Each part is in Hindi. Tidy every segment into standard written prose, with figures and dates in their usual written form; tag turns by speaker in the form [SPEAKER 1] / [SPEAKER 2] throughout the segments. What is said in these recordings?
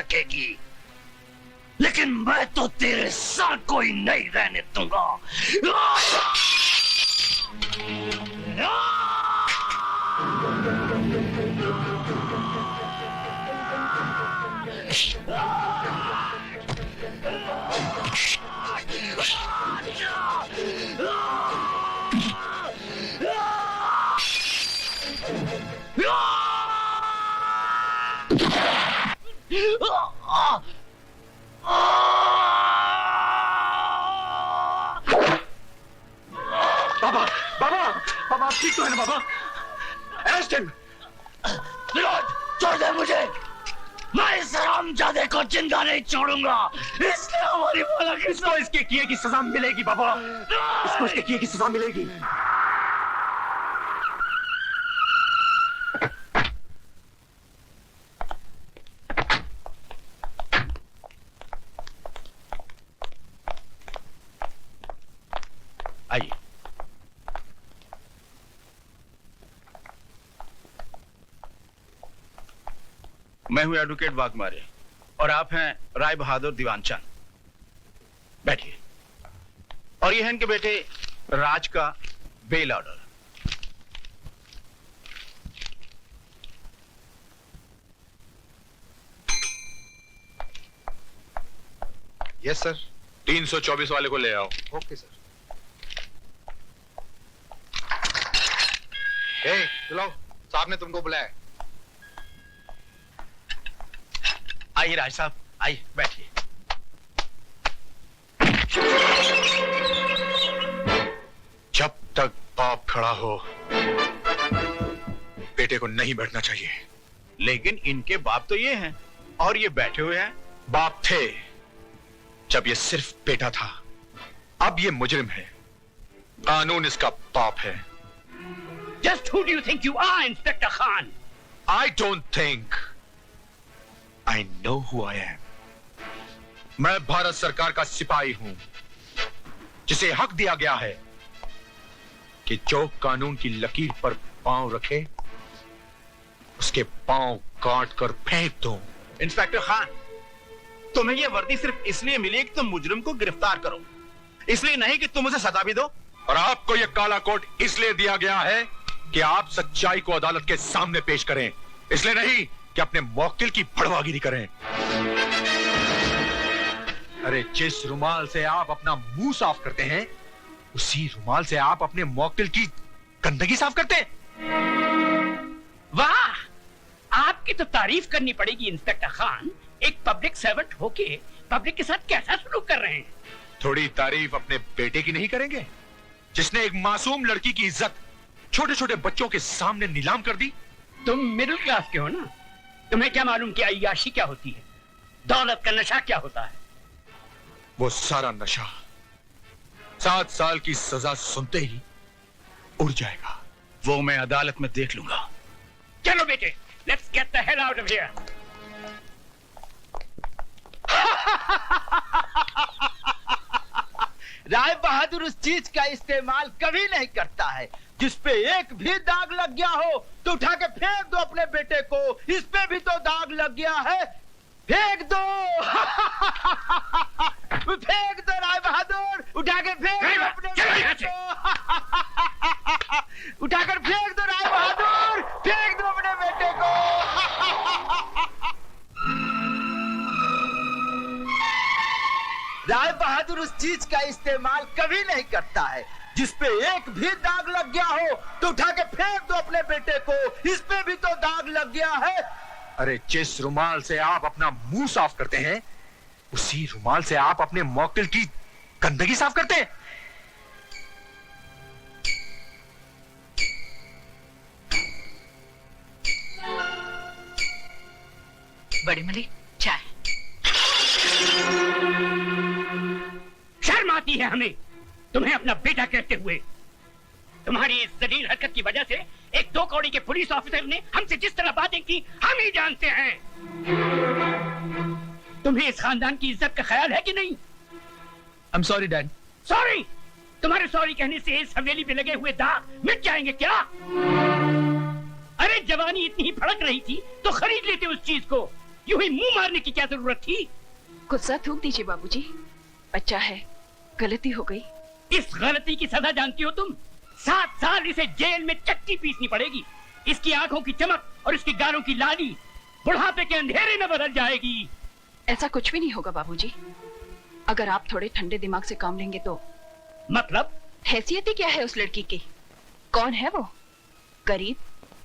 [SPEAKER 1] सकेगी, लेकिन मैं तो तेरे सर को ही नहीं रहने दूंगा।
[SPEAKER 2] बाबा बाबा बाबा आप ठीक तो है ना बाबा? Arrest him.
[SPEAKER 1] विनोद, छोड़ दे मुझे। मैं इस हरामजादे को जिंदा नहीं छोड़ूंगा। इसने हमारी भला
[SPEAKER 2] इसको इसके किए की सजा मिलेगी बाबा, इसको इसके किए की सजा मिलेगी।
[SPEAKER 3] आइए। मैं हूं एडवोकेट वाघमारे और आप हैं राय बहादुर दीवानचंद। बैठिए। और ये है इनके बेटे राज का बेल ऑर्डर।
[SPEAKER 4] Yes sir. 324 वाले को ले आओ।
[SPEAKER 2] Okay sir.
[SPEAKER 4] चलो, साहब ने तुमको बुलाया।
[SPEAKER 3] आइए राज साहब, आइए बैठिए।
[SPEAKER 4] जब तक बाप खड़ा हो बेटे को नहीं बैठना चाहिए।
[SPEAKER 3] लेकिन इनके बाप तो ये हैं और ये बैठे हुए हैं।
[SPEAKER 4] बाप थे जब ये सिर्फ बेटा था, अब ये मुजरिम है। कानून इसका बाप है।
[SPEAKER 1] Just who do you think you are, Inspector Khan?
[SPEAKER 4] I don't think. I know who I am. मैं भारत सरकार का सिपाही हूं, जिसे हक दिया गया है कि जो कानून की लकीर पर पांव रखे उसके पांव काट कर फेंक दो।
[SPEAKER 3] इंस्पेक्टर खान, तुम्हें यह वर्दी सिर्फ इसलिए मिली कि तुम मुजरिम को गिरफ्तार करो, इसलिए नहीं कि तुम उसे सजा भी दो।
[SPEAKER 4] और आपको यह काला कोट इसलिए दिया गया है कि आप सच्चाई को अदालत के सामने पेश करें, इसलिए नहीं कि अपने मौकिल की बड़वागिरी करें। अरे जिस रुमाल से आप अपना मुंह साफ करते हैं, उसी रुमाल से आप अपने मौकिल की गंदगी साफ करते हैं।
[SPEAKER 5] वाह, आपकी तो तारीफ करनी पड़ेगी इंस्पेक्टर खान। एक पब्लिक सर्वेंट होके पब्लिक के साथ कैसा सलूक कर रहे हैं।
[SPEAKER 4] थोड़ी तारीफ अपने बेटे की नहीं करेंगे, जिसने एक मासूम लड़की की इज्जत छोटे छोटे बच्चों के सामने नीलाम कर दी।
[SPEAKER 5] तुम मिडिल क्लास के हो ना, तुम्हें क्या मालूम कि अय्याशी क्या होती है, दौलत का नशा क्या होता है।
[SPEAKER 4] वो सारा नशा 7 साल की सजा सुनते ही उड़ जाएगा।
[SPEAKER 3] वो मैं अदालत में देख लूंगा।
[SPEAKER 5] चलो बेटे, let's get the hell out of here.
[SPEAKER 6] Rai Bahadur उस चीज का इस्तेमाल कभी नहीं करता है जिस पे एक भी दाग लग गया हो तो उठा के फेंक दो अपने बेटे को। इस पे भी तो दाग लग गया है, फेंक दो। फेंक दो राय बहादुर, उठा के फेंक दो अपने बेटे को। उठाकर फेंक दो राय बहादुर, फेंक दो अपने बेटे को। राय बहादुर उस चीज का इस्तेमाल कभी नहीं करता है जिस पे एक भी दाग लग गया हो तो उठा के फेंक दो अपने बेटे को। इस पे भी तो दाग लग गया है।
[SPEAKER 4] अरे जिस रुमाल से आप अपना मुंह साफ करते हैं, उसी रुमाल से आप अपने मौकिल की गंदगी साफ करते हैं।
[SPEAKER 7] बड़ी मली, चाय।
[SPEAKER 5] शर्म आती है हमें तुम्हें अपना बेटा कहते हुए। तुम्हारी इस जलील हरकत की वजह से एक 2 कौड़ी के पुलिस ऑफिसर ने हमसे जिस तरह बातें की हम ही जानते हैं। तुम्हें इस खानदान की इज्जत का ख्याल है कि नहीं?
[SPEAKER 6] I'm sorry, Dad.
[SPEAKER 5] सॉरी? तुम्हारे सॉरी कहने से इस हवेली पे लगे हुए दाग मिट जाएंगे क्या? अरे जवानी इतनी ही फड़क रही थी तो खरीद लेते उस चीज को यूं ही मुंह मारने की क्या जरूरत थी?
[SPEAKER 7] गुस्सा थूक दीजिए बाबूजी, बच्चा है, गलती हो गई।
[SPEAKER 5] इस गलती की सजा जानती हो तुम? 7 साल इसे जेल में चक्की पीसनी पड़ेगी। इसकी आंखों की चमक और इसकी गालों की लाली बुढ़ापे के अंधेरे में बदल जाएगी।
[SPEAKER 7] ऐसा कुछ भी नहीं होगा बाबूजी, अगर आप थोड़े ठंडे दिमाग से काम लेंगे तो।
[SPEAKER 5] मतलब?
[SPEAKER 7] हैसियत ही क्या है उस लड़की की? कौन है वो? गरीब,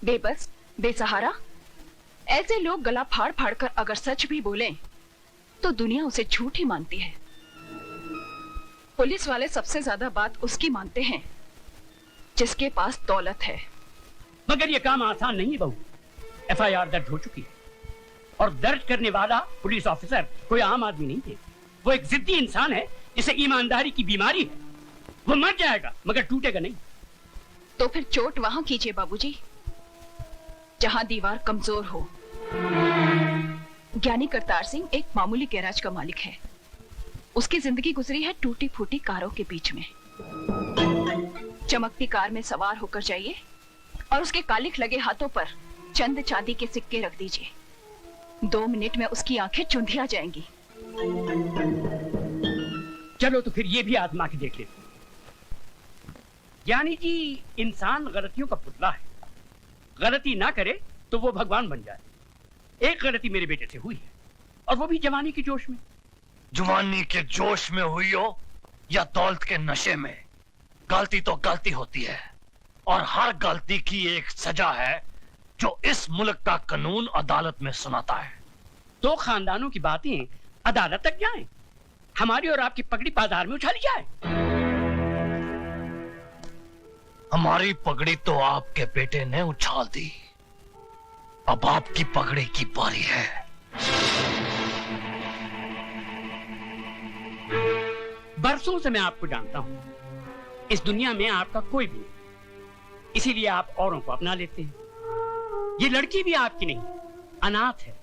[SPEAKER 7] बेबस, बेसहारा। ऐसे लोग गला फाड़ फाड़ कर अगर सच भी बोलें तो दुनिया उसे झूठ ही मानती है। पुलिस वाले सबसे ज्यादा बात उसकी मानते हैं जिसके पास दौलत है।
[SPEAKER 5] मगर ये काम आसान नहीं है बहू। FIR दर्ज हो चुकी है और दर्ज करने वाला पुलिस ऑफिसर कोई आम आदमी नहीं है। वो एक जिद्दी इंसान है जिसे ईमानदारी की बीमारी है। वो मर जाएगा मगर टूटेगा नहीं।
[SPEAKER 7] तो फिर चोट वहां कीजिए बाबूजी जहां दीवार कमजोर हो। ज्ञानी करतार सिंह एक मामूली गैराज का मालिक है। उसकी जिंदगी गुजरी है टूटी फूटी कारों के बीच में। चमकती कार में सवार होकर जाइए और उसके कालिख लगे हाथों पर चंद चांदी के सिक्के रख दीजिए। 2 मिनट में उसकी आंखें चुंधिया जाएंगी।
[SPEAKER 5] चलो तो फिर ये भी आजमा के देख लेते। यानी जी इंसान गलतियों का पुतला है। गलती ना करे तो वो भगवान बन जाए। एक गलती मेरे बेटे से हुई है और वो भी जवानी के जोश में।
[SPEAKER 1] जवानी के जोश में हुई हो या दौलत के नशे में, गलती तो गलती होती है और हर गलती की एक सजा है जो इस मुल्क का कानून अदालत में सुनाता है।
[SPEAKER 5] तो खानदानों की बातें अदालत तक जाएं, हमारी और आपकी पगड़ी बाजार में उछाली जाए।
[SPEAKER 1] हमारी पगड़ी तो आपके बेटे ने उछाल दी, अब आपकी पगड़ी की बारी है।
[SPEAKER 5] बरसों से मैं आपको जानता हूं। इस दुनिया में आपका कोई भी नहीं, इसीलिए आप औरों को अपना लेते हैं। ये लड़की भी आपकी नहीं, अनाथ है।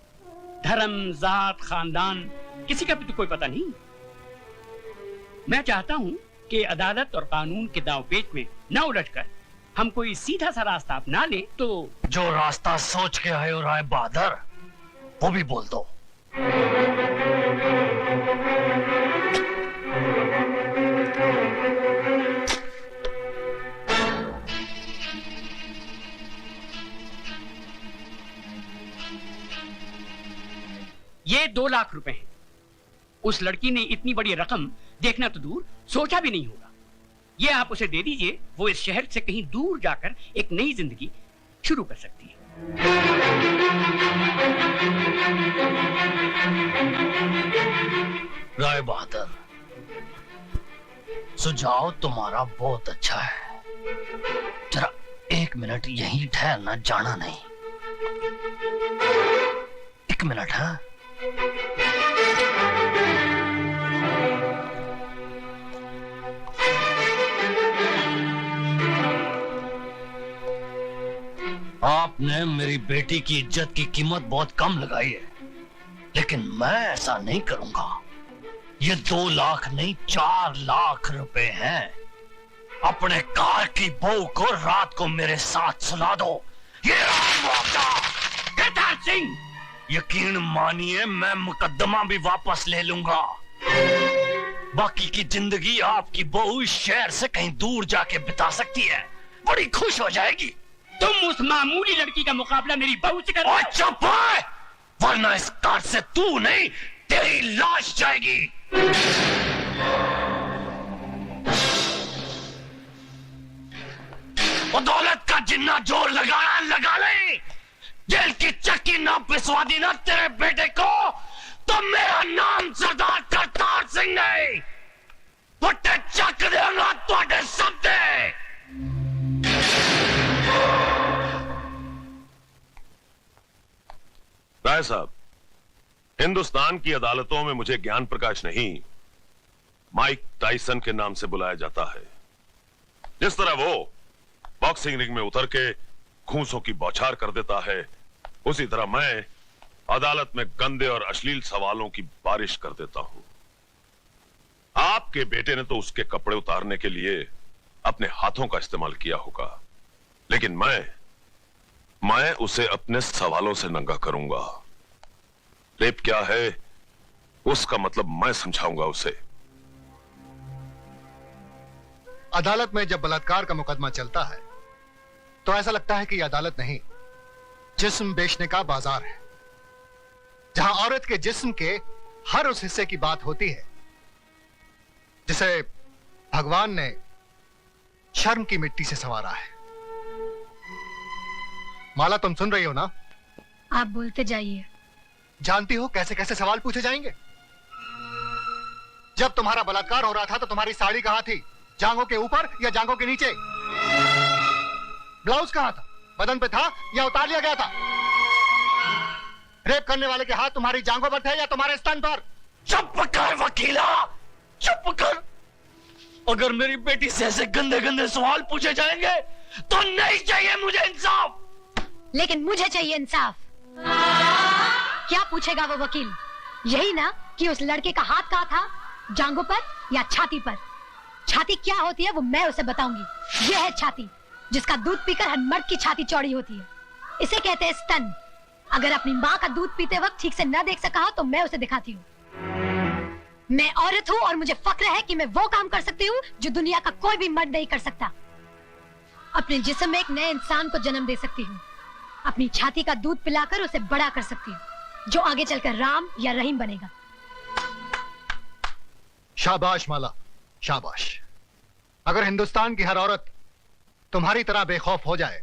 [SPEAKER 5] धर्म, जात, खानदान किसी का भी तो कोई पता नहीं। मैं चाहता हूं कि अदालत और कानून के दांवपेच में न उलझकर हम कोई सीधा सा रास्ता अपना ले। तो
[SPEAKER 1] जो रास्ता सोच के आए हो राय बहादुर, वो भी बोल दो।
[SPEAKER 5] ये 2 लाख रुपए हैं। उस लड़की ने इतनी बड़ी रकम देखना तो दूर सोचा भी नहीं होगा। ये आप उसे दे दीजिए, वो इस शहर से कहीं दूर जाकर एक नई जिंदगी शुरू कर सकती है।
[SPEAKER 1] राय बहादुर, सुझाव तुम्हारा बहुत अच्छा है। जरा 1 मिनट यहीं ठहरना, जाना नहीं। 1 मिनट। हाँ, आपने मेरी बेटी की इज्जत की कीमत बहुत कम लगाई है, लेकिन मैं ऐसा नहीं करूंगा। ये 2 लाख नहीं 4 लाख रुपए हैं। अपने कार की बहू को रात को मेरे साथ सुला दो। ये मौका।
[SPEAKER 5] करतार सिंह,
[SPEAKER 1] यकीन मानिए मैं मुकदमा भी वापस ले लूंगा। बाकी की जिंदगी आपकी बहू इस शहर से कहीं दूर जाके बिता सकती है, बड़ी खुश हो जाएगी।
[SPEAKER 5] तुम उस मामूली लड़की का मुकाबला मेरी बहू से कर।
[SPEAKER 1] और चुप है, वरना इस कार से तू नहीं तेरी लाश जाएगी। वो दौलत का जिन्ना जोर लगाना लगा ले। जेल की चक्की ना पिसवा दी ना तेरे बेटे को, तो मेरा नाम सरदार करतार सिंह नहीं। पुट्टे चक देगा तुहाडे सबदे।
[SPEAKER 8] राय साहब, हिंदुस्तान की अदालतों में मुझे ज्ञान प्रकाश नहीं, माइक टाइसन के नाम से बुलाया जाता है। जिस तरह वो बॉक्सिंग रिंग में उतर के घूंसों की बौछार कर देता है, उसी तरह मैं अदालत में गंदे और अश्लील सवालों की बारिश कर देता हूं। आपके बेटे ने तो उसके कपड़े उतारने के लिए अपने हाथों का इस्तेमाल किया होगा, लेकिन मैं उसे अपने सवालों से नंगा करूंगा। रेप क्या है उसका मतलब मैं समझाऊंगा उसे।
[SPEAKER 9] अदालत में जब बलात्कार का मुकदमा चलता है तो ऐसा लगता है कि यह अदालत नहीं, जिस्म बेचने का बाजार है, जहां औरत के जिस्म के हर उस हिस्से की बात होती है जिसे भगवान ने शर्म की मिट्टी से संवारा है। माला, तुम सुन रही हो ना?
[SPEAKER 10] आप बोलते जाइए।
[SPEAKER 9] जानती हो कैसे कैसे सवाल पूछे जाएंगे? जब तुम्हारा बलात्कार हो रहा था तो तुम्हारी साड़ी कहां थी? जांघों के ऊपर या जांघों के नीचे? ब्लाउज कहां था? बदन पे था या उतार लिया गया था? रेप करने वाले के हाथ तुम्हारी जांघों पर थे या तुम्हारे स्तन पर?
[SPEAKER 1] चुप कर वकीला, चुप कर। अगर मेरी बेटी से ऐसे गंदे गंदे सवाल पूछे जाएंगे तो नहीं चाहिए मुझे इंसाफ।
[SPEAKER 10] लेकिन मुझे चाहिए इंसाफ। क्या पूछेगा वो वकील? यही ना कि उस लड़के का हाथ कहाँ था, जांघों पर या छाती पर? छाती क्या होती है वो मैं उसे बताऊंगी। यह है छाती, जिसका दूध पीकर हर मर्द की छाती चौड़ी होती है। इसे कहते हैं स्तन। अगर अपनी माँ का दूध पीते वक्त ठीक से न देख सका हो तो मैं उसे दिखाती हूँ। मैं औरत हूँ और मुझे फक्र है कि मैं वो काम कर सकती हूँ जो दुनिया का कोई भी मर्द नहीं कर सकता। अपने जिस्म में एक नए इंसान को जन्म दे सकती हूँ। अपनी छाती का दूध पिलाकर उसे बड़ा कर सकती हूँ, जो आगे चलकर राम या रहीम बनेगा।
[SPEAKER 9] शाबाश माला, शाबाश। अगर हिंदुस्तान की हर औरत तुम्हारी तरह बेखौफ हो जाए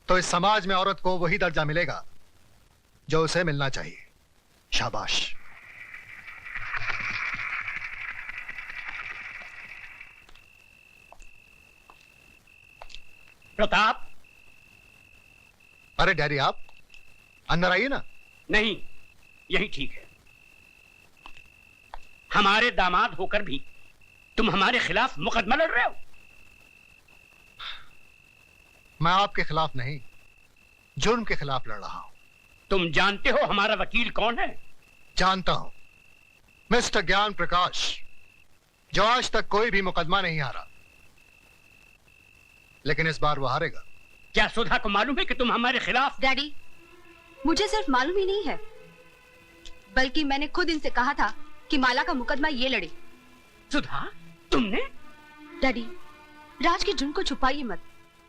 [SPEAKER 9] तो इस समाज में औरत को वही दर्जा मिलेगा जो उसे मिलना चाहिए। शाबाश।
[SPEAKER 5] प्रताप।
[SPEAKER 9] अरे डैडी, आप अंदर आइए ना।
[SPEAKER 5] नहीं, यही ठीक है। हमारे दामाद होकर भी तुम हमारे खिलाफ मुकदमा लड़ रहे हो।
[SPEAKER 9] मैं आपके खिलाफ नहीं, जुर्म के खिलाफ लड़ रहा हूं।
[SPEAKER 5] तुम जानते हो हमारा वकील कौन है?
[SPEAKER 9] जानता हूं, मिस्टर ज्ञान प्रकाश, जो आज तक कोई भी मुकदमा नहीं हारा, लेकिन इस बार वो हारेगा।
[SPEAKER 5] क्या सुधा को मालूम है कि तुम हमारे खिलाफ?
[SPEAKER 11] डैडी, मुझे सिर्फ मालूम ही नहीं है, बल्कि मैंने खुद इनसे कहा था कि माला का मुकदमा ये लड़े।
[SPEAKER 5] सुधा, तुमने?
[SPEAKER 11] डैडी, राज के जुर्म को छुपाइए मत,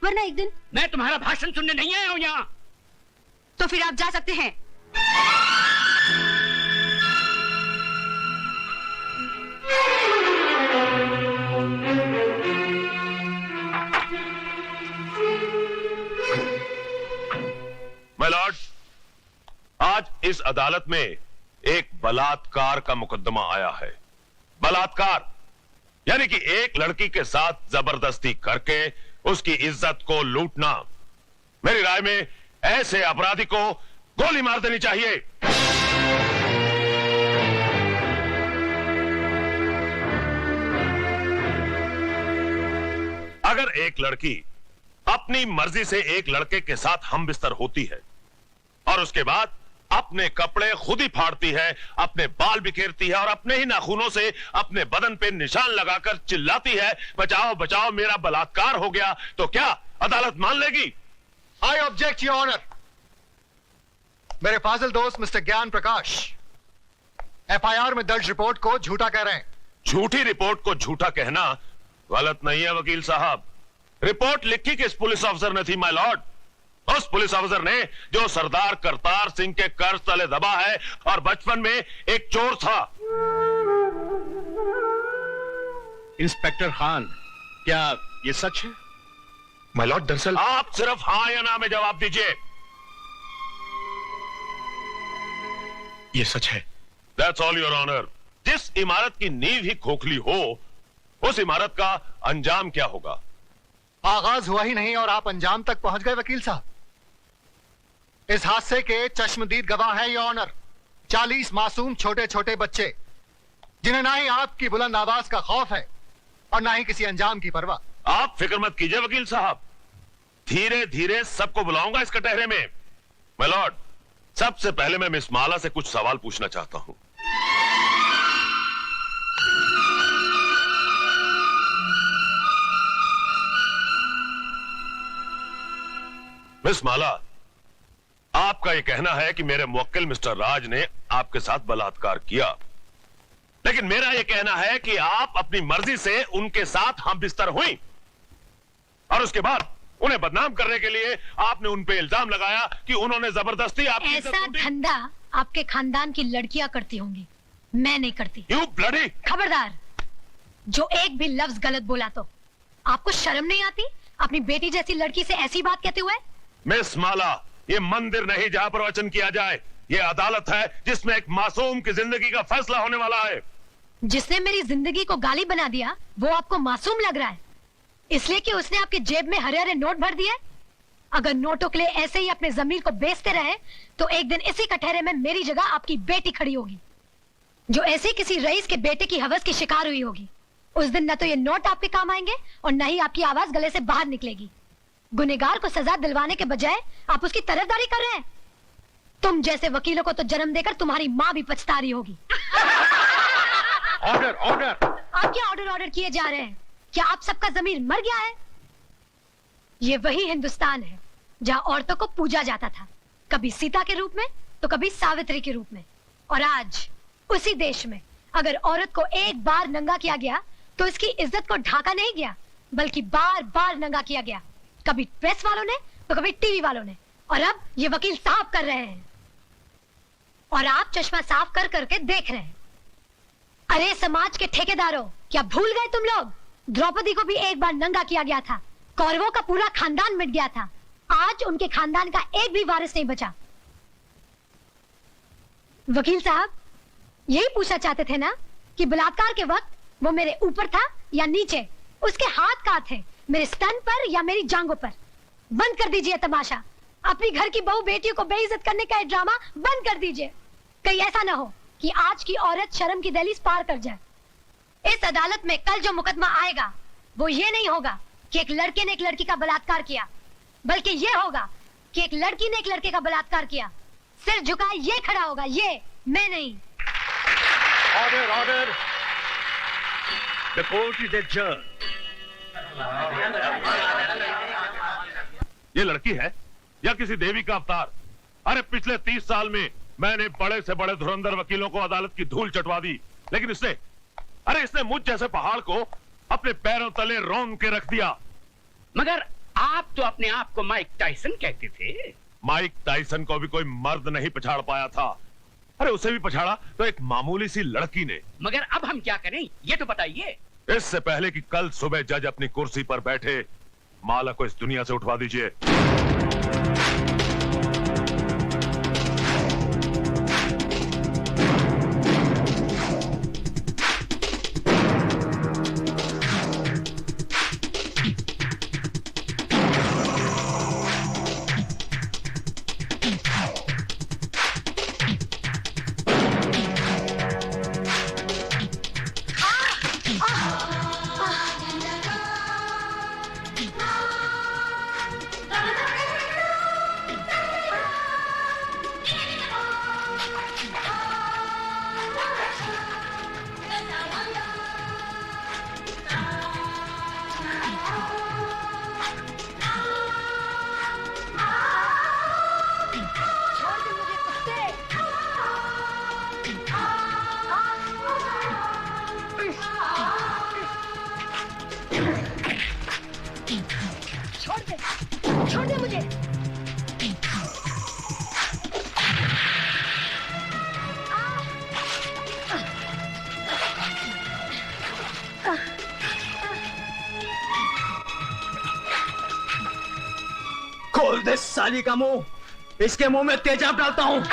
[SPEAKER 11] वरना एक दिन।
[SPEAKER 5] मैं तुम्हारा भाषण सुनने नहीं आया हूं यहाँ।
[SPEAKER 11] तो फिर आप जा सकते हैं।
[SPEAKER 8] माय लॉर्ड, आज इस अदालत में एक बलात्कार का मुकदमा आया है। बलात्कार यानी कि एक लड़की के साथ जबरदस्ती करके उसकी इज्जत को लूटना। मेरी राय में ऐसे अपराधी को गोली मार देनी चाहिए। अगर एक लड़की अपनी मर्जी से एक लड़के के साथ हम बिस्तर होती है और उसके बाद अपने कपड़े खुद ही फाड़ती है, अपने बाल बिखेरती है और अपने ही नाखूनों से अपने बदन पे निशान लगाकर चिल्लाती है, बचाओ बचाओ मेरा बलात्कार हो गया, तो क्या अदालत मान लेगी?
[SPEAKER 9] I object your honour. मेरे फाजिल दोस्त मिस्टर ज्ञान प्रकाश एफआईआर में दर्ज रिपोर्ट को झूठा कह रहे हैं।
[SPEAKER 8] झूठी रिपोर्ट को झूठा कहना गलत नहीं है वकील साहब। रिपोर्ट लिखी किस पुलिस अफसर ने थी माय लॉर्ड? उस पुलिस अफसर ने जो सरदार करतार सिंह के कर्ज तले दबा है और बचपन में एक चोर था।
[SPEAKER 3] इंस्पेक्टर खान, क्या ये सच है?
[SPEAKER 4] माय लॉर्ड, दरअसल
[SPEAKER 8] आप सिर्फ हाँ या ना में जवाब दीजिए।
[SPEAKER 4] ये सच है।
[SPEAKER 8] That's all your honour. जिस इमारत की नींव ही खोखली हो, उस इमारत का अंजाम क्या होगा?
[SPEAKER 9] आगाज हुआ ही नहीं और आप अंजाम तक पहुंच गए वकील साहब। इस हादसे के चश्मदीद गवाह हैं योर ऑनर 40 मासूम छोटे छोटे बच्चे, जिन्हें ना ही आपकी बुलंद आवाज का खौफ है और ना ही किसी अंजाम की परवाह।
[SPEAKER 8] आप फिक्र मत कीजिए वकील साहब, धीरे धीरे सबको बुलाऊंगा इस कटहरे में। माय लॉर्ड, सबसे पहले मैं मिस माला से कुछ सवाल पूछना चाहता हूं। मिस माला, आपका यह कहना है कि मेरे मुवक्किल मिस्टर राज ने आपके साथ बलात्कार किया, लेकिन मेरा यह कहना है कि आप अपनी मर्जी से उनके साथ हम बिस्तर हुई और उसके बाद उन्हें बदनाम करने के लिए आपने उन पे इल्जाम लगाया कि उन्होंने जबरदस्ती आपकी
[SPEAKER 10] ऐसा धंधा आपके खानदान की लड़कियां करती होंगी, मैं नहीं करती।
[SPEAKER 8] You bloody!
[SPEAKER 10] खबरदार, जो एक भी लफ्ज गलत बोला तो आपको शर्म नहीं आती अपनी बेटी जैसी लड़की से ऐसी बात कहते हुए?
[SPEAKER 8] मिस माला, ये मंदिर नहीं जहां प्रवचन किया जाए, ये अदालत है जिसमें एक मासूम की जिंदगी का फैसला होने वाला है।
[SPEAKER 10] जिसने मेरी जिंदगी को गाली बना दिया वो आपको मासूम लग रहा है इसलिए कि उसने आपके जेब में हरे हरे नोट भर दिए? अगर नोटों के लिए ऐसे ही अपने जमीर को बेचते रहे तो एक दिन इसी कटहरे में मेरी जगह आपकी बेटी खड़ी होगी, जो ऐसे किसी रईस के बेटे की हवस की शिकार हुई होगी। उस दिन न तो ये नोट आपके काम आएंगे और न ही आपकी आवाज गले से बाहर निकलेगी। गुनहगार को सजा दिलवाने के बजाय आप उसकी तरफदारी कर रहे हैं। तुम जैसे वकीलों को तो जन्म देकर तुम्हारी माँ भी पछता रही होगी।
[SPEAKER 3] Order order!
[SPEAKER 10] आप क्या ऑर्डर किए जा रहे हैं? क्या आप सबका जमीर मर गया है? ये वही हिंदुस्तान है जहाँ औरतों को पूजा जाता था, कभी सीता के रूप में तो कभी सावित्री के रूप में। और आज उसी देश में अगर औरत को एक बार नंगा किया गया तो इसकी इज्जत को ढाका नहीं गया, बल्कि बार बार नंगा किया गया, कभी प्रेस वालों ने तो कभी टीवी वालों ने, और अब ये वकील साफ कर रहे हैं और आप चश्मा साफ कर करके देख रहे हैं। अरे समाज के ठेकेदारों, क्या भूल गए तुम लोग? द्रौपदी को भी एक बार नंगा किया गया था, कौरवों का पूरा खानदान मिट गया था, आज उनके खानदान का एक भी वारिस नहीं बचा। वकील साहब, यही पूछना चाहते थे ना कि बलात्कार के वक्त वो मेरे ऊपर था या नीचे? उसके हाथ कहाँ थे, मेरे स्तन पर या मेरी जांघों पर? बंद कर दीजिए तमाशा, अपनी घर की बहू बेटियों को बेइज्जत करने का ड्रामा बंद कर दीजिए। कहीं ऐसा ना हो कि आज की औरत शर्म की दहलीज पार कर जाए। इस अदालत में कल जो मुकदमा आएगा वो ये नहीं होगा कि एक लड़के ने एक लड़की का बलात्कार किया, बल्कि ये होगा कि एक लड़की ने एक लड़के का बलात्कार किया। सिर झुकाए ये खड़ा होगा, ये मैं नहीं।
[SPEAKER 3] Order order! The court is adjourned.
[SPEAKER 8] ये लड़की है या किसी देवी का अवतार? अरे पिछले 30 साल में मैंने बड़े से बड़े धुरंधर वकीलों को अदालत की धूल चटवा दी, लेकिन इसने मुझ जैसे पहाड़ को अपने पैरों तले रौंद के रख दिया।
[SPEAKER 5] मगर आप तो अपने आप को माइक टाइसन कहते थे।
[SPEAKER 8] माइक टाइसन को भी कोई मर्द नहीं पछाड़ पाया था। अरे उसे भी पछाड़ा तो एक मामूली सी लड़की ने।
[SPEAKER 5] मगर अब हम क्या करें ये तो बताइए।
[SPEAKER 8] इससे पहले कि कल सुबह जज अपनी कुर्सी पर बैठे, माला को इस दुनिया से उठवा दीजिए।
[SPEAKER 10] छोड़ दे मुझे।
[SPEAKER 6] खोल दे साली का मुंह, इसके मुंह में तेजाब डालता हूँ।